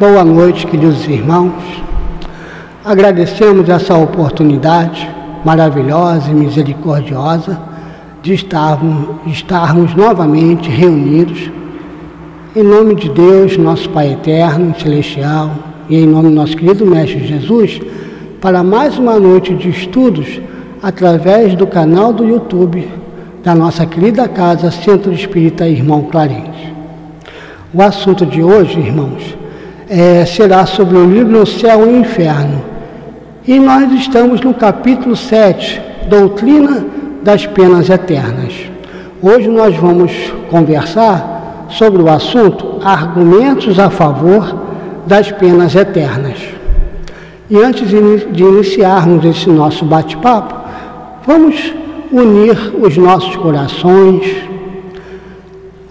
Boa noite, queridos irmãos. Agradecemos essa oportunidade maravilhosa e misericordiosa de estarmos novamente reunidos em nome de Deus, nosso Pai eterno, celestial, e em nome do nosso querido Mestre Jesus, para mais uma noite de estudos através do canal do YouTube da nossa querida casa Centro Espírita Irmão Clarence. O assunto de hoje, irmãos, será sobre o livro O Céu e o Inferno. E nós estamos no capítulo 7, Doutrina das Penas Eternas. Hoje nós vamos conversar sobre o assunto Argumentos a favor das penas eternas. E antes de iniciarmos esse nosso bate-papo, vamos unir os nossos corações,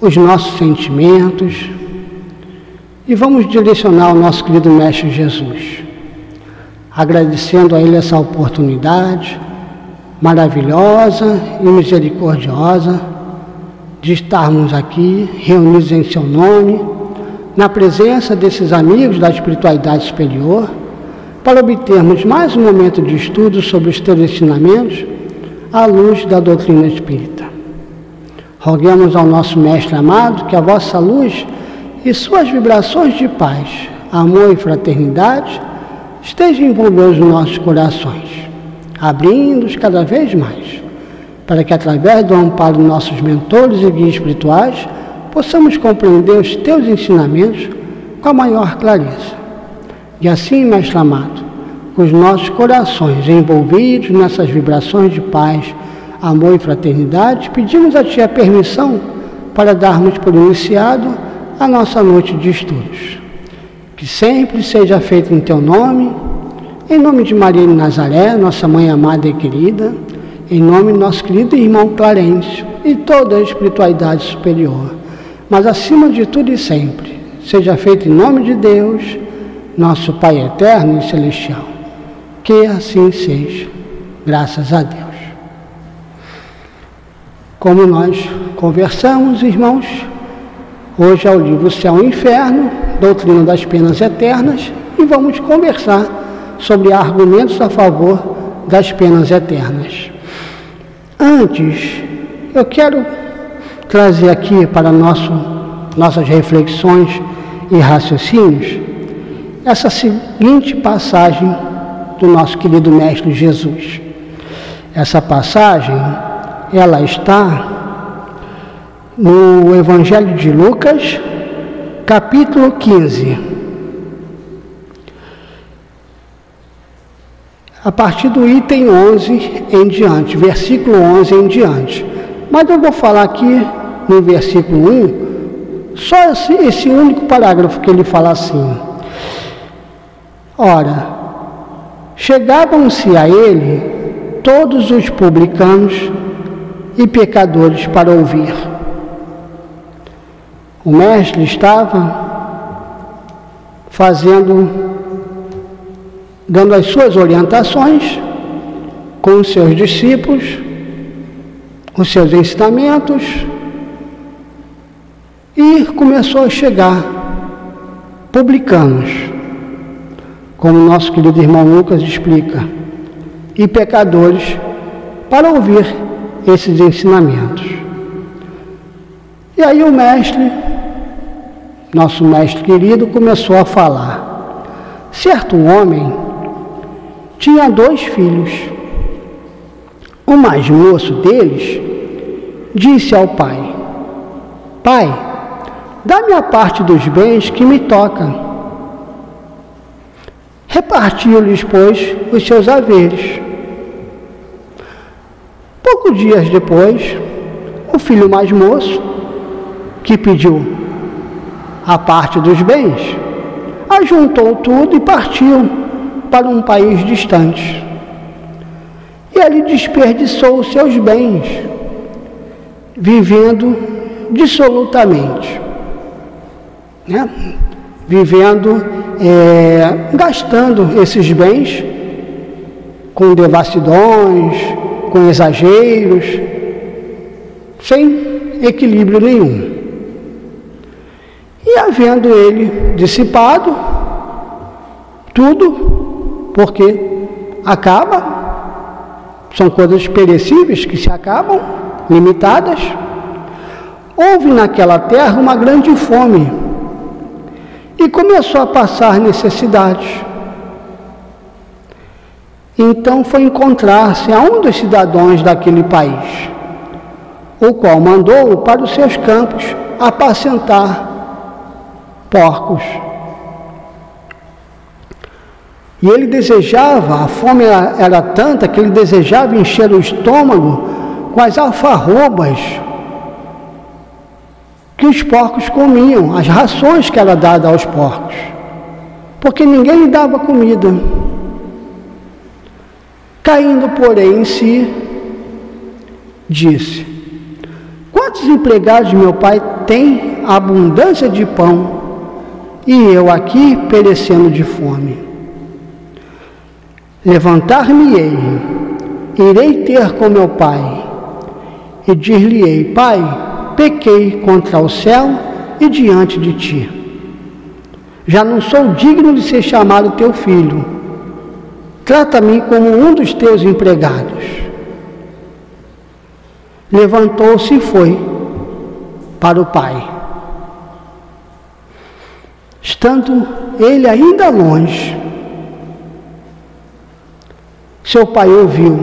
os nossos sentimentos, e vamos direcionar ao nosso querido Mestre Jesus, agradecendo a Ele essa oportunidade maravilhosa e misericordiosa de estarmos aqui reunidos em seu nome, na presença desses amigos da espiritualidade superior, para obtermos mais um momento de estudo sobre os teus ensinamentos à luz da doutrina espírita. Roguemos ao nosso Mestre amado que a vossa luz e suas vibrações de paz, amor e fraternidade estejam envolvendo os nossos corações, abrindo-os cada vez mais, para que através do amparo dos nossos mentores e guias espirituais possamos compreender os teus ensinamentos com a maior clareza. E assim, Mestre amado, com os nossos corações envolvidos nessas vibrações de paz, amor e fraternidade, pedimos a Ti a permissão para darmos por iniciado a nossa noite de estudos. Que sempre seja feito em Teu nome, em nome de Maria de Nazaré, nossa Mãe amada e querida, em nome do nosso querido irmão Clarence e toda a espiritualidade superior, mas acima de tudo e sempre, seja feito em nome de Deus, nosso Pai eterno e celestial. Que assim seja, graças a Deus. Como nós conversamos, irmãos, hoje é o livro O Céu e o Inferno, Doutrina das Penas Eternas, e vamos conversar sobre argumentos a favor das penas eternas. Antes, eu quero trazer aqui para nossas reflexões e raciocínios essa seguinte passagem do nosso querido Mestre Jesus. Essa passagem, ela está no Evangelho de Lucas, capítulo 15. A partir do item 11 em diante, versículo 11 em diante. Mas eu vou falar aqui no versículo 1, só esse único parágrafo que ele fala assim: ora, chegavam-se a ele todos os publicanos e pecadores para ouvir. O mestre estava dando as suas orientações com os seus discípulos, os seus ensinamentos, e começou a chegar publicanos, como nosso querido irmão Lucas explica, e pecadores para ouvir esses ensinamentos. E aí o mestre, nosso mestre querido, começou a falar. Certo homem tinha 2 filhos. O mais moço deles disse ao pai: Pai, dá-me a parte dos bens que me toca. Repartiu-lhes, pois, os seus haveres. Poucos dias depois, o filho mais moço, que pediu a parte dos bens, ajuntou tudo e partiu para um país distante. E ali desperdiçou os seus bens, vivendo dissolutamente, gastando esses bens com devassidões, com exageros, sem equilíbrio nenhum. E havendo ele dissipado Tudo porque acaba, são coisas perecíveis que se acabam, limitadas. Houve naquela terra uma grande fome e começou a passar necessidades. Então foi encontrar-se a um dos cidadãos daquele país, o qual mandou-o para os seus campos apacentar porcos. E ele desejava, a fome era tanta que ele desejava encher o estômago com as alfarrobas que os porcos comiam, as rações que era dada aos porcos, porque ninguém lhe dava comida. Caindo, porém, em si, disse: quantos empregados meu pai tem abundância de pão, e eu aqui perecendo de fome? Levantar-me-ei, irei ter com meu pai, e dir-lhe-ei: Pai, pequei contra o céu e diante de ti. Já não sou digno de ser chamado teu filho. Trata-me como um dos teus empregados. Levantou-se e foi para o pai. Estando ele ainda longe, seu pai ouviu,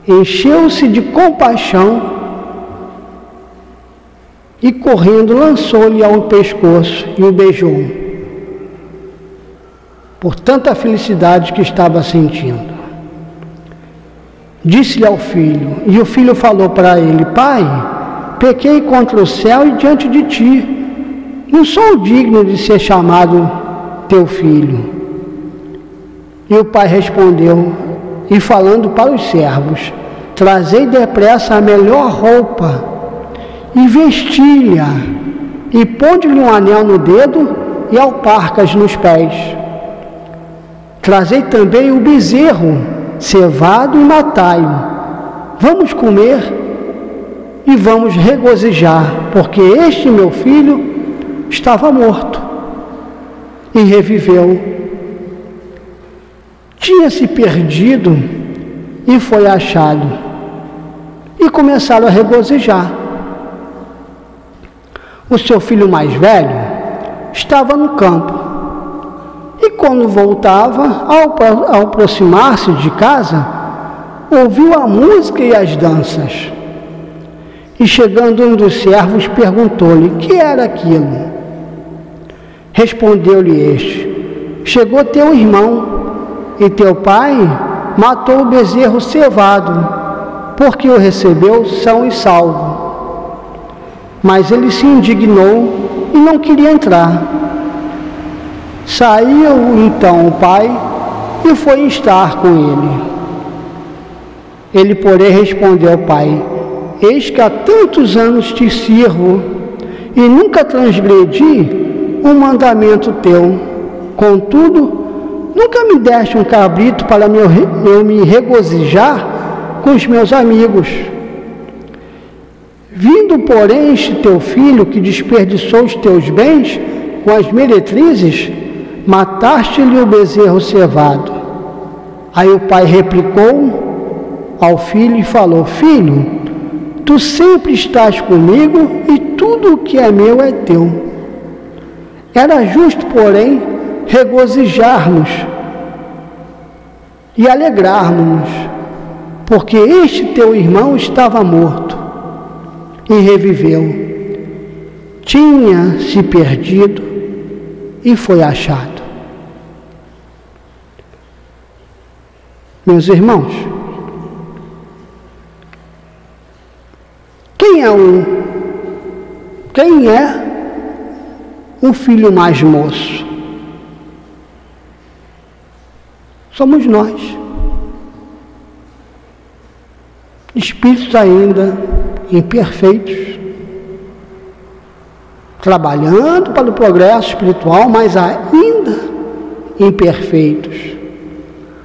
encheu-se de compaixão e, correndo, lançou-lhe ao pescoço e o beijou, por tanta felicidade que estava sentindo. Disse-lhe ao filho, e o filho falou para ele: Pai, pequei contra o céu e diante de ti, não sou digno de ser chamado teu filho. E o pai respondeu, e falando para os servos: Trazei depressa a melhor roupa, e vesti-lhe-a, e ponde-lhe um anel no dedo e alparcas nos pés. Trazei também o bezerro cevado e matai-o. Vamos comer e vamos regozijar, porque este meu filho estava morto e reviveu. Tinha se perdido e foi achado. E começaram a regozijar. O seu filho mais velho estava no campo. E quando voltava, ao aproximar-se de casa, ouviu a música e as danças. E chegando um dos servos, perguntou-lhe: que era aquilo? Respondeu-lhe este: chegou teu irmão, e teu pai matou o bezerro cevado, porque o recebeu são e salvo. Mas ele se indignou e não queria entrar. Saiu então o pai e foi estar com ele. Ele, porém, respondeu ao pai: eis que há tantos anos te sirvo e nunca transgredi um mandamento teu. Contudo, nunca me deste um cabrito para eu me regozijar com os meus amigos. Vindo, porém, este teu filho, que desperdiçou os teus bens com as meretrizes, mataste-lhe o bezerro cevado. Aí o pai replicou ao filho e falou: filho, tu sempre estás comigo e tudo o que é meu é teu. Era justo, porém, regozijarmos e alegrarmos-nos, porque este teu irmão estava morto e reviveu. Tinha se perdido e foi achado. Meus irmãos, quem é o filho mais moço? Somos nós, espíritos ainda imperfeitos, trabalhando para o progresso espiritual, mas ainda imperfeitos,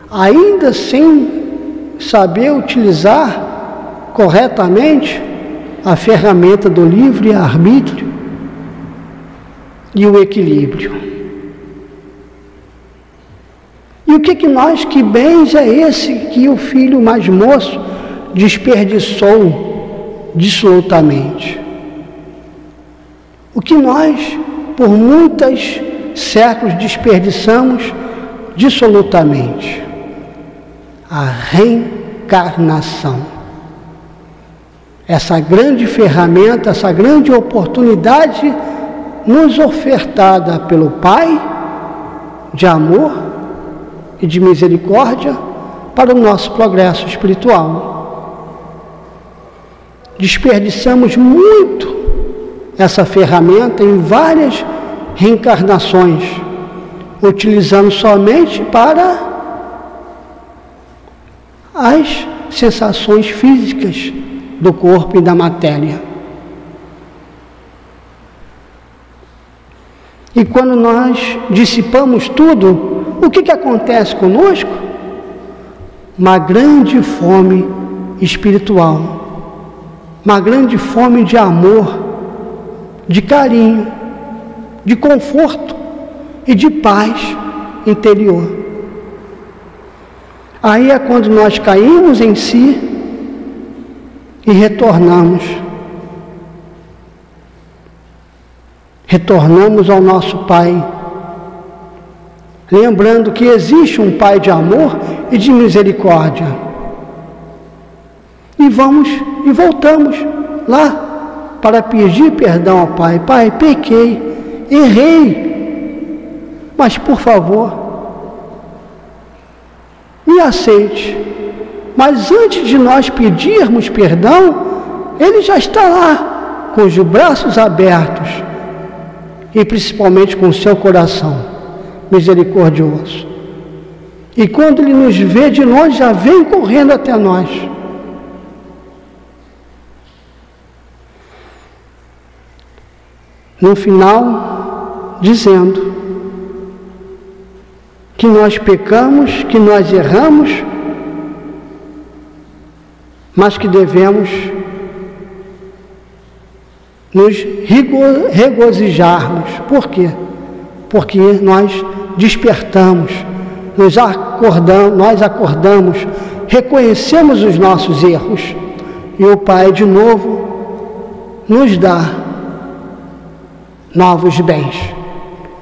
ainda sem saber utilizar corretamente a ferramenta do livre-arbítrio e o equilíbrio. E o que bens é esse que o filho mais moço desperdiçou dissolutamente? O que nós, por muitos séculos, desperdiçamos dissolutamente? A reencarnação. Essa grande ferramenta, essa grande oportunidade nos ofertada pelo Pai de amor e de misericórdia para o nosso progresso espiritual. Desperdiçamos muito essa ferramenta em várias reencarnações, utilizando somente para as sensações físicas do corpo e da matéria. E quando nós dissipamos tudo, o que acontece conosco? Uma grande fome espiritual, uma grande fome de amor, de carinho, de conforto e de paz interior. Aí é quando nós caímos em si e retornamos ao nosso Pai, lembrando que existe um Pai de amor e de misericórdia. E voltamos lá para pedir perdão ao Pai. Pai, pequei, errei, mas por favor, me aceite. Mas antes de nós pedirmos perdão, Ele já está lá, com os braços abertos, e principalmente com o seu coração misericordioso. E quando Ele nos vê de longe, já vem correndo até nós. No final, dizendo que nós pecamos, que nós erramos, mas que devemos nos regozijarmos. Por quê? Porque nós despertamos, nós acordamos, reconhecemos os nossos erros, e o Pai de novo nos dá novos bens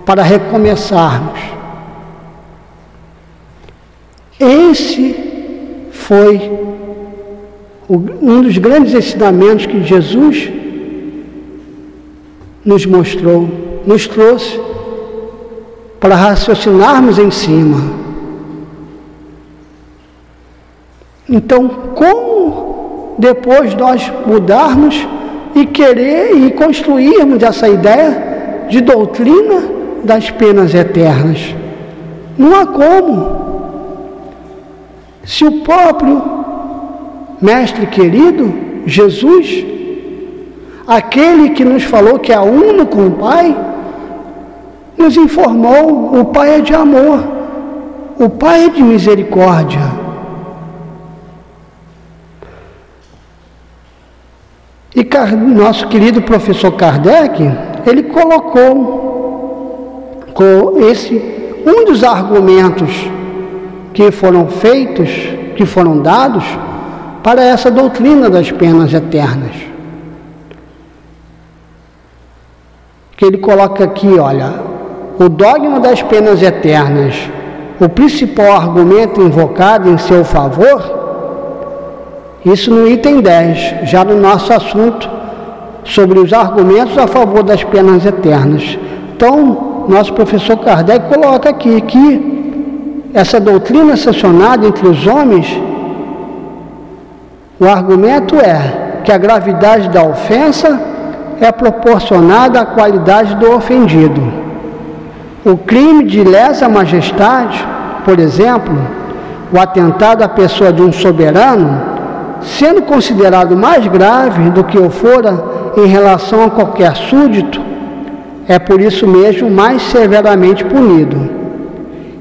para recomeçarmos. Esse foi um dos grandes ensinamentos que Jesus nos mostrou, nos trouxe para raciocinarmos em cima. Então, como depois nós mudarmos e querer e construirmos essa ideia de doutrina das penas eternas? Não há como. Se o próprio Mestre querido, Jesus, aquele que nos falou que é uno com o Pai, nos informou: o Pai é de amor, o Pai é de misericórdia. E nosso querido professor Kardec, ele colocou um dos argumentos que foram feitos, que foram dados para essa doutrina das penas eternas. Que ele coloca aqui, olha, o dogma das penas eternas, o principal argumento invocado em seu favor, isso no item 10, já no nosso assunto sobre os argumentos a favor das penas eternas. Então, nosso professor Kardec coloca aqui que essa doutrina sancionada entre os homens, o argumento é que a gravidade da ofensa é proporcionada à qualidade do ofendido. O crime de lesa majestade, por exemplo, o atentado à pessoa de um soberano, sendo considerado mais grave do que o fora em relação a qualquer súdito, é por isso mesmo mais severamente punido.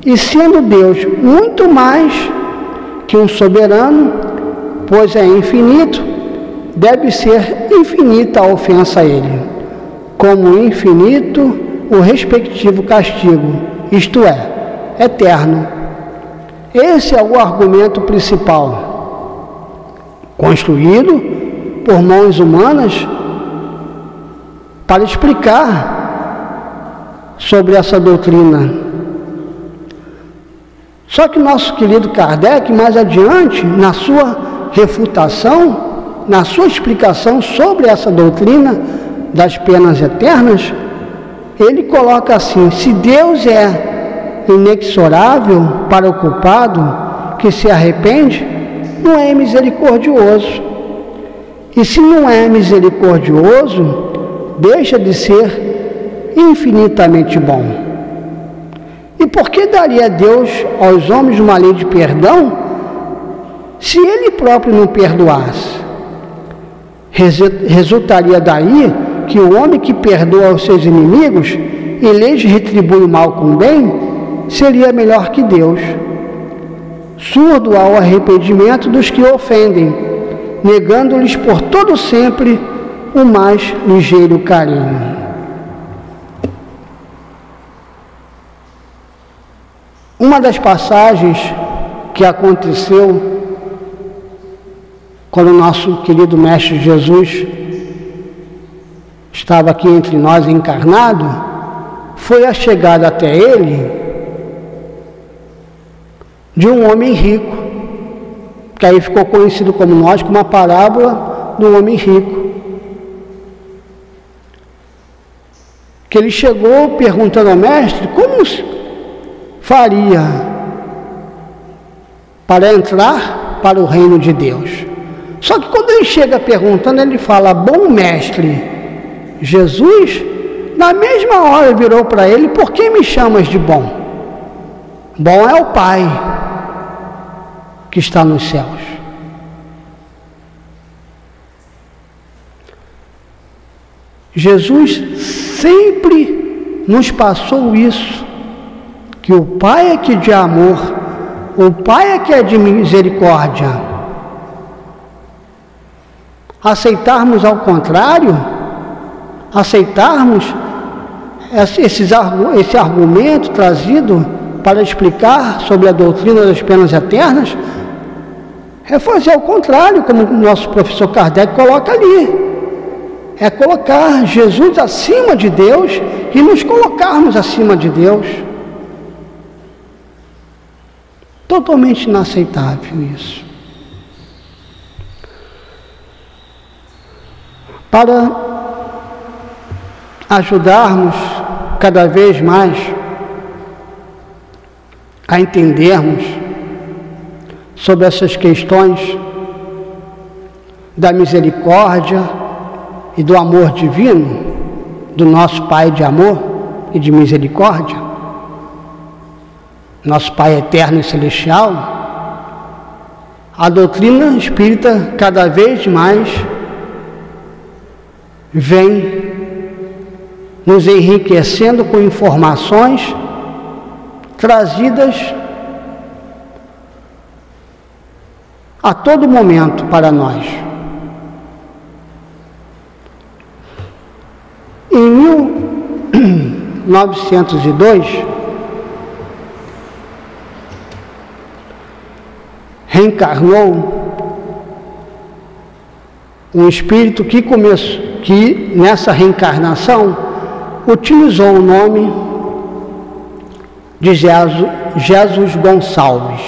E sendo Deus muito mais que um soberano, pois é infinito, deve ser infinita a ofensa a Ele, como infinito o respectivo castigo, isto é, eterno. Esse é o argumento principal, construído por mãos humanas para explicar sobre essa doutrina. Só que nosso querido Kardec, mais adiante, na sua refutação, na sua explicação sobre essa doutrina das penas eternas, ele coloca assim: se Deus é inexorável para o culpado que se arrepende, não é misericordioso. E se não é misericordioso, deixa de ser infinitamente bom. E por que daria Deus aos homens uma lei de perdão, se Ele próprio não perdoasse? Resultaria daí que o homem que perdoa os seus inimigos e lhes retribui o mal com o bem, seria melhor que Deus, surdo ao arrependimento dos que o ofendem, negando-lhes por todo sempre o mais ligeiro carinho. Uma das passagens que aconteceu quando o nosso querido Mestre Jesus estava aqui entre nós encarnado, foi a chegada até ele de um homem rico, que aí ficou conhecido como nós, como a parábola do homem rico. Que ele chegou perguntando ao mestre como faria para entrar para o reino de Deus. Só que quando ele chega perguntando, ele fala: bom mestre, Jesus, na mesma hora virou para ele: por que me chamas de bom? Bom é o Pai que está nos céus. Jesus sempre nos passou isso, que o Pai é que é de amor, o Pai é que é de misericórdia. Aceitarmos ao contrário, aceitarmos esse argumento trazido para explicar sobre a doutrina das penas eternas, é fazer ao contrário, como o nosso professor Kardec coloca ali. É colocar Jesus acima de Deus e nos colocarmos acima de Deus. Totalmente inaceitável isso. Para ajudarmos cada vez mais a entendermos sobre essas questões da misericórdia e do amor divino, do nosso Pai de amor e de misericórdia, nosso Pai eterno e celestial, a doutrina espírita cada vez mais vem nos enriquecendo com informações trazidas a todo momento para nós. Em 1902, reencarnou um espírito que nessa reencarnação utilizou o nome de Jesus Gonçalves.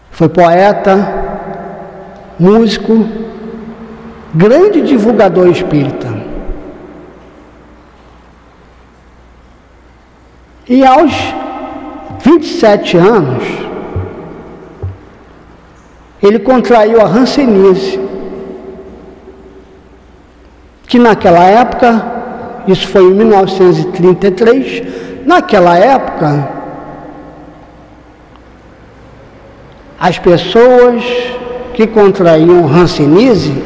Foi poeta, músico, grande divulgador espírita. E aos 27 anos, ele contraiu a hanseníase, que naquela época, isso foi em 1933, naquela época, as pessoas que contraíam hanseníase,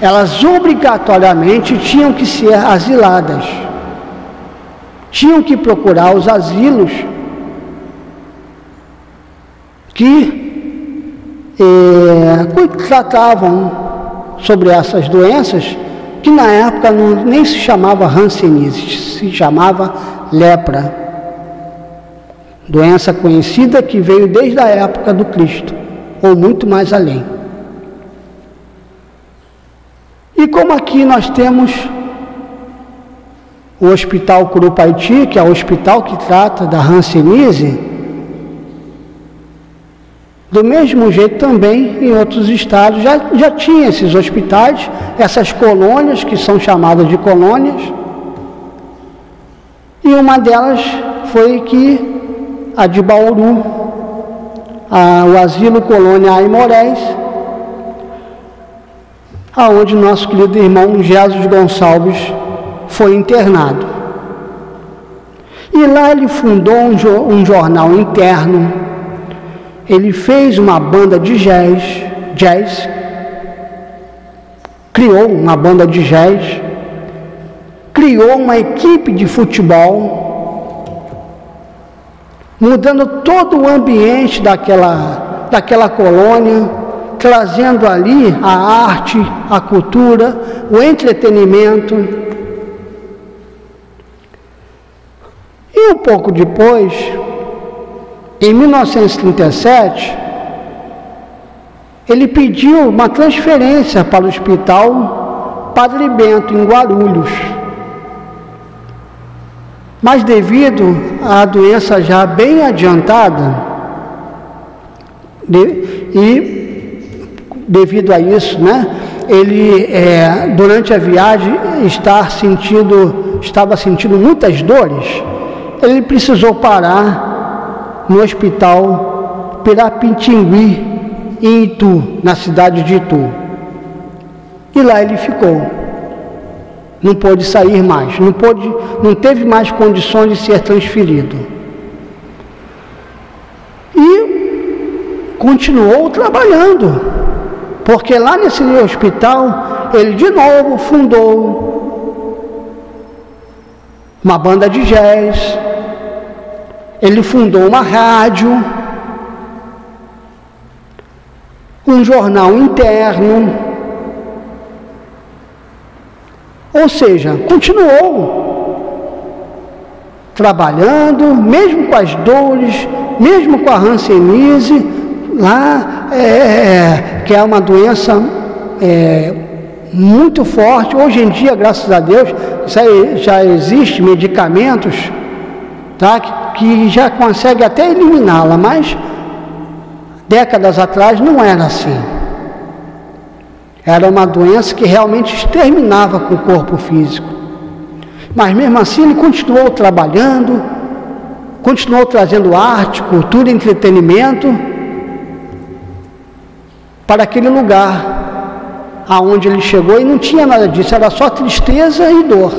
elas obrigatoriamente tinham que ser asiladas, tinham que procurar os asilos que tratavam sobre essas doenças, que na época nem se chamava hanseníase, se chamava lepra. Doença conhecida que veio desde a época do Cristo, ou muito mais além. E como aqui nós temos o Hospital Curupaiti, que é o hospital que trata da hanseníase, do mesmo jeito também em outros estados já tinha esses hospitais, essas colônias que são chamadas de colônias, e uma delas foi que a de Bauru, o Asilo Colônia Aimorés, aonde nosso querido irmão Jesus Gonçalves foi internado. E lá ele fundou um jornal interno, ele fez uma banda de jazz, criou uma banda de jazz, criou uma equipe de futebol, mudando todo o ambiente daquela colônia, trazendo ali a arte, a cultura, o entretenimento. E um pouco depois, em 1937, ele pediu uma transferência para o Hospital Padre Bento, em Guarulhos. Mas devido à doença já bem adiantada, devido a isso, ele, durante a viagem, estava sentindo muitas dores, ele precisou parar no Hospital Pirapitingui, em Itu, na cidade de Itu. E lá ele ficou. Não pôde sair mais, não teve mais condições de ser transferido. E continuou trabalhando, porque lá nesse hospital, ele de novo fundou uma banda de jazz, ele fundou uma rádio, um jornal interno. Ou seja, continuou trabalhando, mesmo com as dores, mesmo com a hanseníase, lá, que é uma doença muito forte. Hoje em dia, graças a Deus, já existem medicamentos, tá, que já conseguem até eliminá-la, mas décadas atrás não era assim. Era uma doença que realmente exterminava com o corpo físico. Mas mesmo assim ele continuou trabalhando, continuou trazendo arte, cultura e entretenimento para aquele lugar aonde ele chegou, e não tinha nada disso, era só tristeza e dor.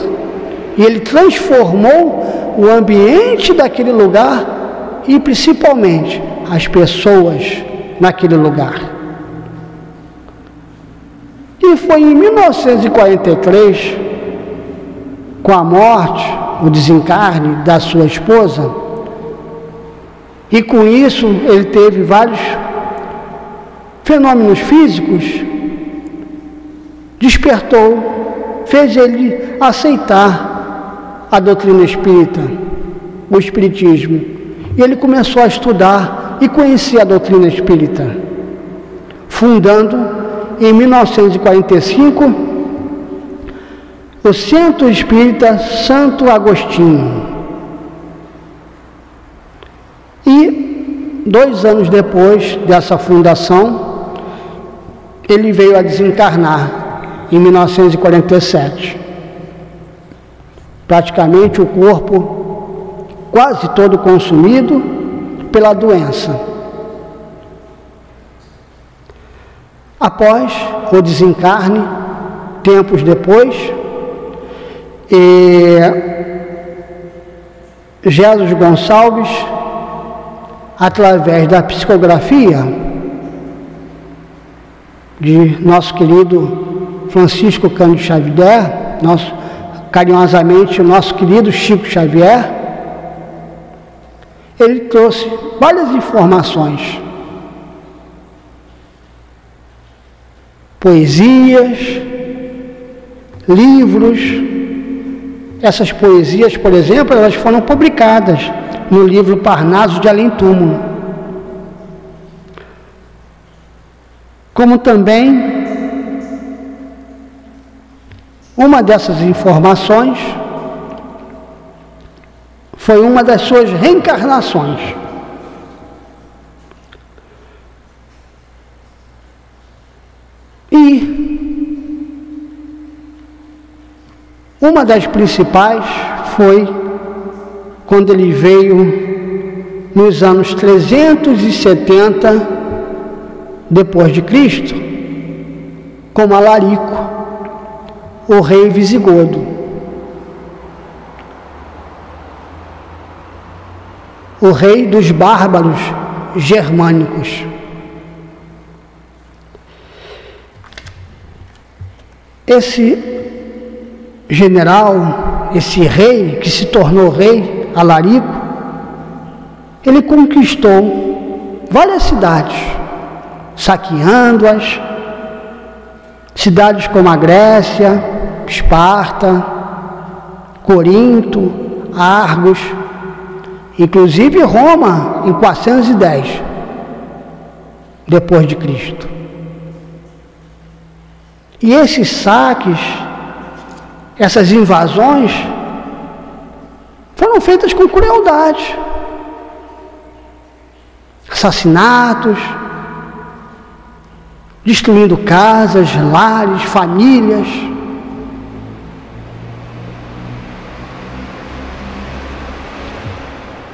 E ele transformou o ambiente daquele lugar e principalmente as pessoas naquele lugar. E foi em 1943, com a morte, o desencarne da sua esposa, e com isso ele teve vários fenômenos físicos, despertou, fez ele aceitar a doutrina espírita, o espiritismo. E ele começou a estudar e conhecer a doutrina espírita, fundando em 1945, o Centro Espírita Santo Agostinho. E 2 anos depois dessa fundação, ele veio a desencarnar em 1947. Praticamente o corpo quase todo consumido pela doença. Após o desencarne, tempos depois, Jesus Gonçalves, através da psicografia de nosso querido Francisco Cândido Xavier, carinhosamente nosso querido Chico Xavier, ele trouxe várias informações, poesias, livros. Essas poesias, por exemplo, elas foram publicadas no livro Parnaso de Além-Túmulo. Como também uma dessas informações foi uma das suas reencarnações. E uma das principais foi quando ele veio nos anos 370 depois de Cristo, como Alarico, o rei visigodo. O rei dos bárbaros germânicos. Esse general, esse rei que se tornou rei, Alarico, ele conquistou várias cidades, saqueando-as, cidades como a Grécia, Esparta, Corinto, Argos, inclusive Roma, em 410 depois de Cristo. E esses saques, essas invasões, foram feitas com crueldade, assassinatos, destruindo casas, lares, famílias.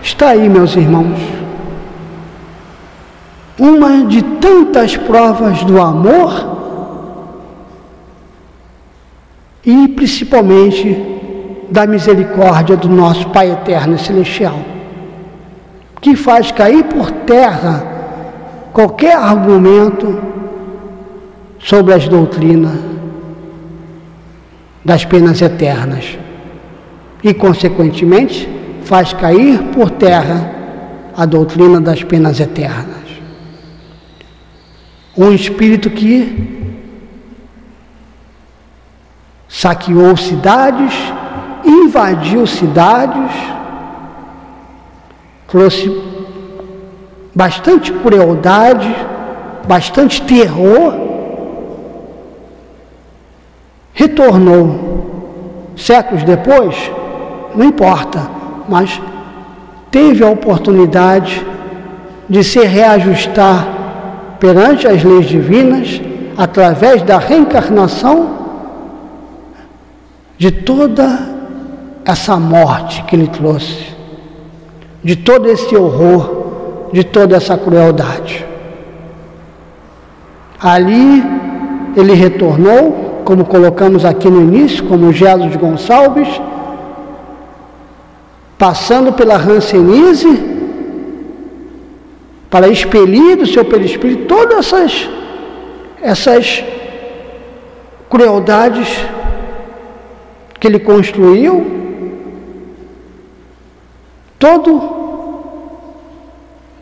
Está aí, meus irmãos, uma de tantas provas do amor e principalmente da misericórdia do nosso Pai Eterno e Celestial, que faz cair por terra qualquer argumento sobre as doutrinas das penas eternas e, consequentemente, faz cair por terra a doutrina das penas eternas. Um espírito que saqueou cidades, invadiu cidades, trouxe bastante crueldade, bastante terror, retornou séculos depois, não importa, mas teve a oportunidade de se reajustar perante as leis divinas através da reencarnação de toda essa morte que ele trouxe, de todo esse horror, de toda essa crueldade. Ali ele retornou, como colocamos aqui no início, como Gésio de Gonçalves, passando pela Hanseníase, para expelir do seu perispírito todas essas crueldades que ele construiu,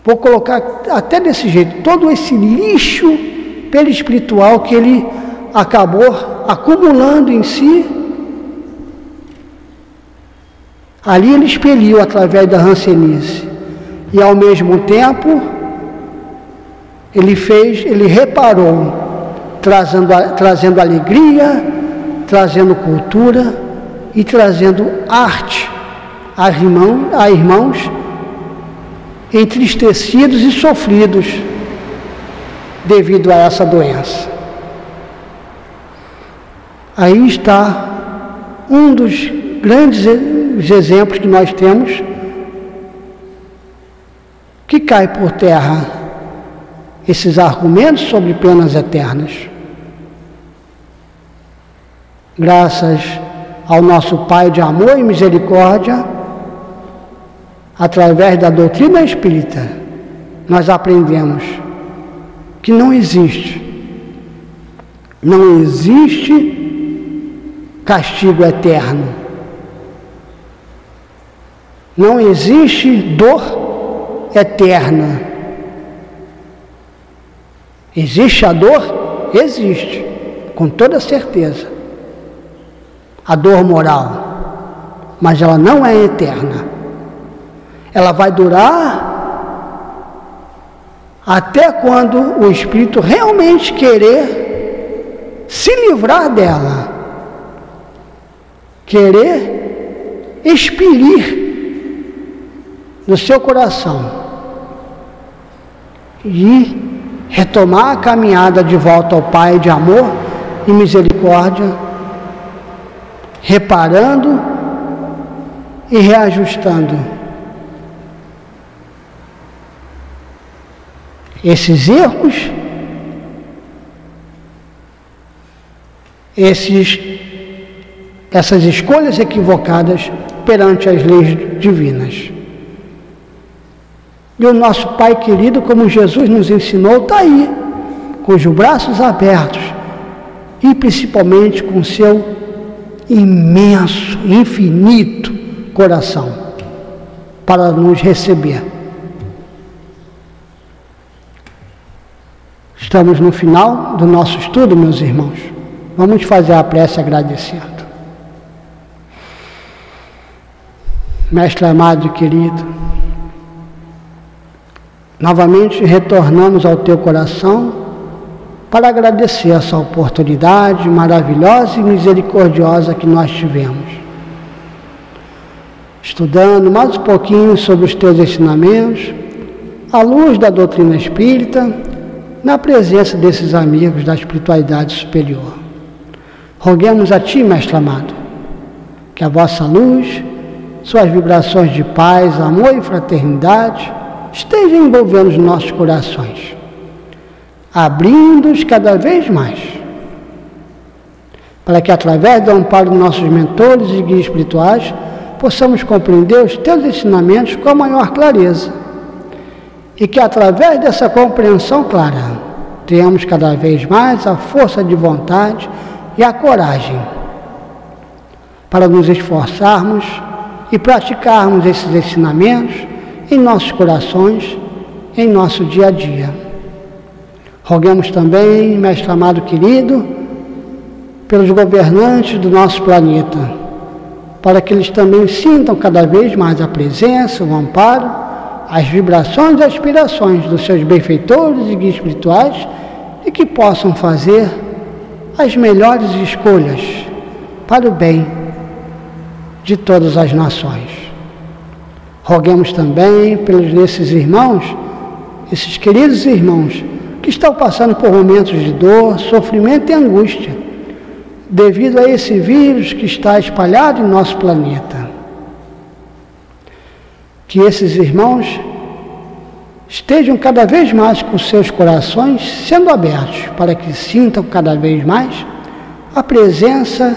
vou colocar até desse jeito, todo esse lixo perispiritual que ele acabou acumulando em si, ali ele expeliu através da Hanseníase, e ao mesmo tempo ele reparou, trazendo alegria, trazendo cultura e trazendo arte a irmãos entristecidos e sofridos devido a essa doença. Aí está um dos grandes exemplos que nós temos, que cai por terra esses argumentos sobre penas eternas. Graças ao nosso Pai de amor e misericórdia, através da doutrina espírita, nós aprendemos que não existe castigo eterno, não existe dor eterna. Existe a dor? Existe, com toda certeza. A dor moral, mas ela não é eterna. ela vai durar até quando o espírito realmente querer se livrar dela, querer expelir no seu coração e retomar a caminhada de volta ao Pai de amor e misericórdia, reparando e reajustando esses erros, essas escolhas equivocadas perante as leis divinas. E o nosso Pai querido, como Jesus nos ensinou, está aí, com os braços abertos e principalmente com seu imenso, infinito coração para nos receber. Estamos no final do nosso estudo, meus irmãos. Vamos fazer a prece agradecendo. Mestre amado e querido, novamente retornamos ao teu coração para agradecer essa oportunidade maravilhosa e misericordiosa que nós tivemos. Estudando mais um pouquinho sobre os teus ensinamentos, à luz da doutrina espírita, na presença desses amigos da espiritualidade superior. Roguemos a Ti, Mestre amado, que a vossa luz, suas vibrações de paz, amor e fraternidade estejam envolvendo os nossos corações, abrindo-os cada vez mais, para que através do amparo dos nossos mentores e guias espirituais possamos compreender os teus ensinamentos com a maior clareza, e que através dessa compreensão clara tenhamos cada vez mais a força de vontade e a coragem para nos esforçarmos e praticarmos esses ensinamentos em nossos corações, em nosso dia a dia. Roguemos também, Mestre amado querido, pelos governantes do nosso planeta, para que eles também sintam cada vez mais a presença, o amparo, as vibrações e aspirações dos seus benfeitores e guias espirituais, e que possam fazer as melhores escolhas para o bem de todas as nações. Roguemos também pelos esses irmãos, esses queridos irmãos, que estão passando por momentos de dor, sofrimento e angústia, devido a esse vírus que está espalhado em nosso planeta. Que esses irmãos estejam cada vez mais com seus corações sendo abertos, para que sintam cada vez mais a presença,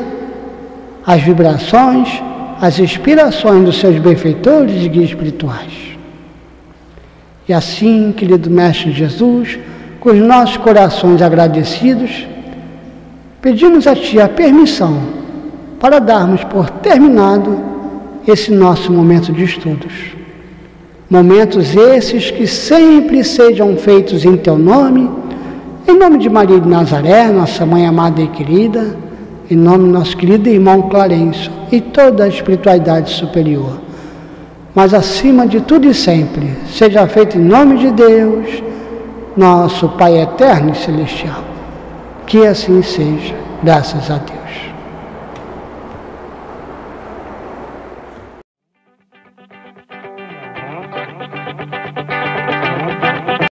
as vibrações, as inspirações dos seus benfeitores e guias espirituais. E assim, querido Mestre Jesus, com os nossos corações agradecidos, pedimos a Ti a permissão para darmos por terminado esse nosso momento de estudos. Momentos esses que sempre sejam feitos em Teu nome, em nome de Maria de Nazaré, nossa Mãe amada e querida, em nome do nosso querido irmão Clarencio e toda a espiritualidade superior. Mas acima de tudo e sempre, seja feito em nome de Deus, nosso Pai eterno e celestial. Que assim seja, graças a Deus.